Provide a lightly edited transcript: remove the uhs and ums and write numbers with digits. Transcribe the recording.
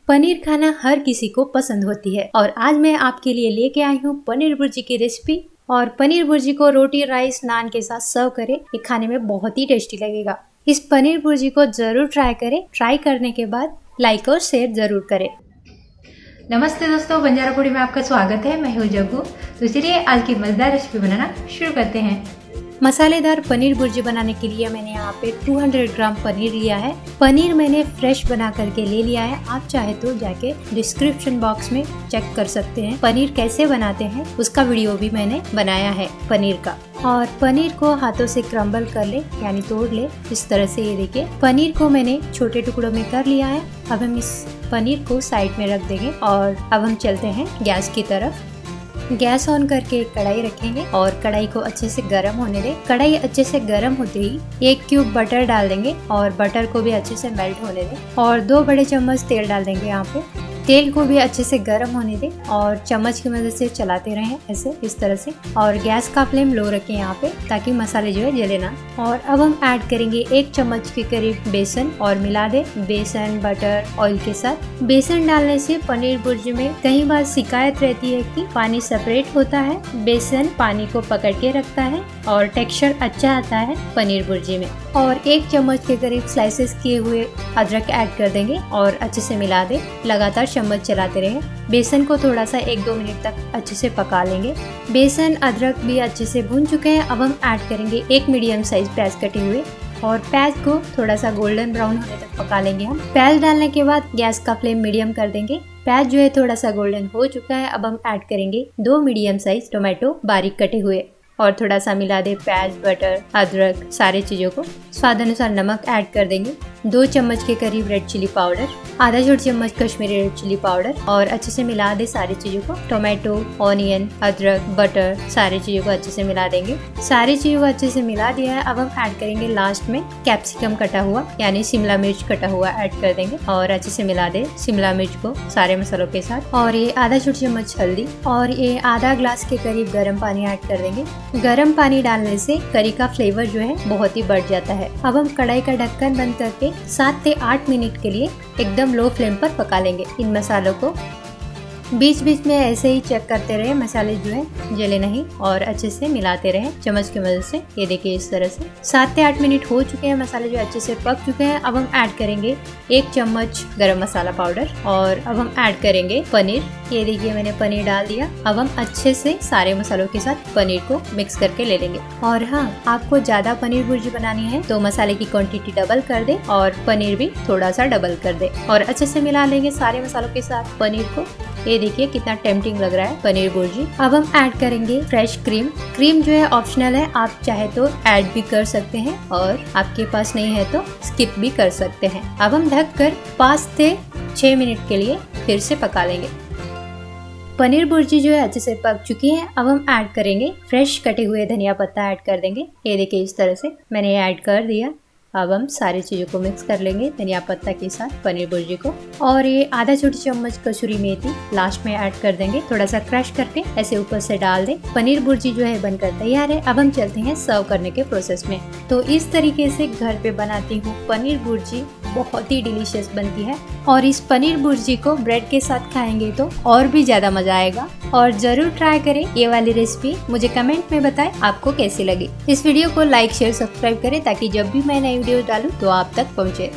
पनीर खाना हर किसी को पसंद होती है और आज मैं आपके लिए लेके आई हूँ पनीर भुर्जी की रेसिपी। और पनीर भुर्जी को रोटी, राइस, नान के साथ सर्व करें। ये खाने में बहुत ही टेस्टी लगेगा। इस पनीर भुर्जी को जरूर ट्राई करें। ट्राई करने के बाद लाइक और शेयर जरूर करें। नमस्ते दोस्तों, बंजारापुरी में आपका स्वागत है। मैं हूँ जग्गू। तो चलिए आज की मजेदार रेसिपी बनाना शुरू करते हैं। मसालेदार पनीर भुर्जी बनाने के लिए मैंने यहाँ पे 200 ग्राम पनीर लिया है। पनीर मैंने फ्रेश बना करके ले लिया है। आप चाहे तो जाके डिस्क्रिप्शन बॉक्स में चेक कर सकते हैं पनीर कैसे बनाते हैं, उसका वीडियो भी मैंने बनाया है पनीर का। और पनीर को हाथों से क्रम्बल कर ले, यानी तोड़ ले इस तरह से। ये देखिए पनीर को मैंने छोटे टुकड़ों में कर लिया है। अब हम इस पनीर को साइड में रख देंगे और अब हम चलते हैं गैस की तरफ। गैस ऑन करके कढ़ाई रखेंगे और कढ़ाई को अच्छे से गर्म होने दें। कढ़ाई अच्छे से गर्म होते ही 1 क्यूब बटर डाल देंगे और बटर को भी अच्छे से मेल्ट होने दें और 2 बड़े चम्मच तेल डाल देंगे। यहाँ पे तेल को भी अच्छे से गर्म होने दें और चम्मच की मदद से चलाते रहें ऐसे इस तरह से। और गैस का फ्लेम लो रखें यहाँ पे, ताकि मसाले जो है जले ना। और अब हम ऐड करेंगे 1 चम्मच के करीब बेसन और मिला दे बेसन बटर ऑयल के साथ। बेसन डालने से पनीर भुर्जी में कई बार शिकायत रहती है कि पानी सेपरेट होता है। बेसन पानी को पकड़ के रखता है और टेक्सचर अच्छा आता है पनीर भुर्जी में। और 1 चम्मच के करीब स्लाइसेस किए हुए अदरक ऐड कर देंगे और अच्छे से मिला दे। लगातार चम्मच चलाते रहे। बेसन को थोड़ा सा 1-2 मिनट तक अच्छे से पका लेंगे। बेसन अदरक भी अच्छे से भून चुके हैं। अब हम ऐड करेंगे 1 मीडियम साइज प्याज कटे हुए और प्याज को थोड़ा सा गोल्डन ब्राउन होने तक पका लेंगे हम। प्याज डालने के बाद गैस का फ्लेम मीडियम कर देंगे। प्याज जो है थोड़ा सा गोल्डन हो चुका है। अब हम ऐड करेंगे 2 मीडियम साइज टोमेटो बारीक कटे हुए और थोड़ा सा मिला दे प्याज बटर अदरक सारे चीज़ों को। स्वाद अनुसार नमक ऐड कर देंगे। 2 चम्मच के करीब रेड चिली पाउडर, आधा छोटी चम्मच कश्मीरी रेड चिली पाउडर और अच्छे से मिला दे सारी चीज़ों को। टोमेटो ऑनियन अदरक बटर सारी चीज़ों को अच्छे से मिला देंगे। सारी चीज़ों को अच्छे से मिला दिया है। अब हम ऐड करेंगे लास्ट में कैप्सिकम कटा हुआ, यानी शिमला मिर्च कटा हुआ ऐड कर देंगे और अच्छे से मिला दे शिमला मिर्च को सारे मसालों के साथ। और ये आधा छोटी चम्मच हल्दी और ये आधा ग्लास के करीब गर्म पानी ऐड कर देंगे। गर्म पानी डालने से करी का फ्लेवर जो है बहुत ही बढ़ जाता है। अब हम कढ़ाई का ढक्कन बंद करके 7 से 8 मिनट के लिए एकदम लो फ्लेम पर पका लेंगे इन मसालों को। बीच बीच में ऐसे ही चेक करते रहे मसाले जो है जले नहीं और अच्छे से मिलाते रहे चम्मच की मदद से। ये देखिए इस तरह से 7 से 8 मिनट हो चुके हैं। मसाले जो अच्छे से पक चुके हैं। अब हम ऐड करेंगे 1 चम्मच गरम मसाला पाउडर और अब हम ऐड करेंगे पनीर। ये देखिए मैंने पनीर डाल दिया। अब हम अच्छे से सारे मसालों के साथ पनीर को मिक्स करके ले लेंगे। और हाँ, आपको ज्यादा पनीर भुर्जी बनानी है तो मसाले की क्वांटिटी डबल कर दे और पनीर भी थोड़ा सा डबल कर दे और अच्छे से मिला लेंगे सारे मसालों के साथ पनीर को। ये देखिए कितना टेम्पटिंग लग रहा है पनीर भुर्जी। अब हम ऐड करेंगे फ्रेश क्रीम। क्रीम जो है ऑप्शनल है, आप चाहे तो ऐड भी कर सकते हैं और आपके पास नहीं है तो स्किप भी कर सकते हैं। अब हम ढककर 5 से 6 मिनट के लिए फिर से पका लेंगे। पनीर भुर्जी जो है अच्छे से पक चुकी है। अब हम ऐड करेंगे फ्रेश कटे हुए धनिया पत्ता ऐड कर देंगे। ये देखिए इस तरह से मैंने ऐड कर दिया। अब हम सारी चीज़ों को मिक्स कर लेंगे धनिया पत्ता के साथ पनीर भुर्जी को। और ये आधा छोटी चम्मच कसूरी मेथी लास्ट में ऐड कर देंगे, थोड़ा सा क्रश करके ऐसे ऊपर से डाल दें। पनीर भुर्जी जो है बनकर तैयार है। अब हम चलते हैं सर्व करने के प्रोसेस में। तो इस तरीके से घर पे बनाती हूँ पनीर भुर्जी, बहुत ही डिलीशियस बनती है। और इस पनीर भुर्जी को ब्रेड के साथ खाएंगे तो और भी ज्यादा मजा आएगा। और जरूर ट्राई करें ये वाली रेसिपी। मुझे कमेंट में बताएं आपको कैसी लगी। इस वीडियो को लाइक शेयर सब्सक्राइब करें ताकि जब भी मैं नई वीडियो डालूं तो आप तक पहुंचे।